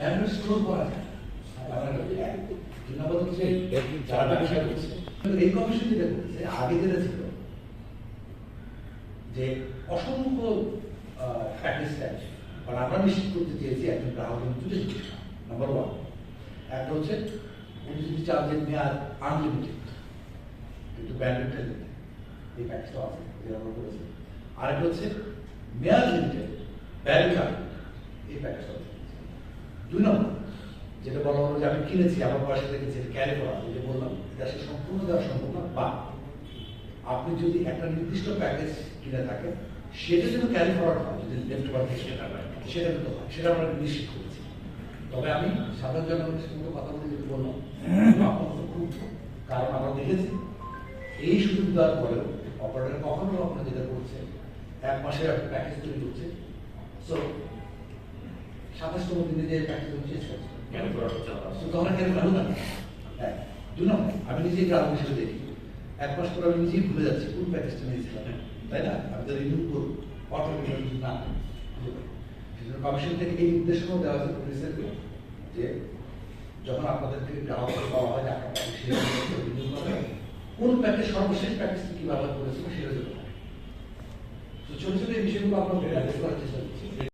Handmade store করা যায়। যারা ব্যবসা করছে এই কমিশন যেটা করছে আগে যেটা ছিল যে অসংখ্য প্যাকেজ ট্যাক্স, কারণ আমরা নিশ্চিত করতে চেয়েছি একজন গ্রাহক দুটো জিনিস। নাম্বার ওয়ান, একটা হচ্ছে উনি যদি চার্জের মেয়াদ আনলিমিটেড, কিন্তু ব্যান্ডেডটা দিতে এই প্যাকেজটা আছে যেটা আমরা করেছি। আরেকটা হচ্ছে মেয়াদ লিমিটেড ব্যান্ড, এই প্যাকেজটা আছে। দুই নম্বর যেটা বলা হলো যে আমি কিনেছি আমার পয়সা থেকে যেটা ক্যারি করা, যে বললাম এটা সে সম্পূর্ণ দেওয়া সম্ভব না, বা আপনি যদি একটা নির্দিষ্ট প্যাকেজ কিনে থাকেন সেটা যদি ক্যারি ফরওয়ার্ড হয়, যদি লেফট বা সেটা কিন্তু হয়, সেটা আমরা নিশ্চিত করেছি। তবে আমি সাধারণ জনগণের সঙ্গে কথা বলে যেটা বললাম আপনার খুব, কারণ আমরা দেখেছি এই সুযোগ দেওয়ার পরেও অপারেটর কখনো কখনো যেটা করছে 1 মাসের একটা প্যাকেজ তৈরি করছে, সো 27তম দিনে যে প্যাকেজ শেষ করছে হ্যাঁ। দুই নম্বর, আমি নিজেই গ্রাহক হিসেবে দেখি 1 মাস পরে আমি নিজেই ভুলে যাচ্ছি কোন প্যাকেজটা নিয়েছিলাম, তাই না? আমি তো রিনিউ করবো অটোমেটিক না। কমিশন থেকে এই নির্দেশনাও দেওয়া হয়েছে পুলিশেরকে যে যখন আপনাদেরকে গ্রাহককে বলা হয় যে আপনার প্যাকেজ রিনিউ করবেন, কোন প্যাকেজ সর্বশেষ প্যাকেজটি কি ব্যবহার করেছিল সেটা জন্য ছোট ছোট এই বিষয়গুলো আপনাদের করার চেষ্টা করছি।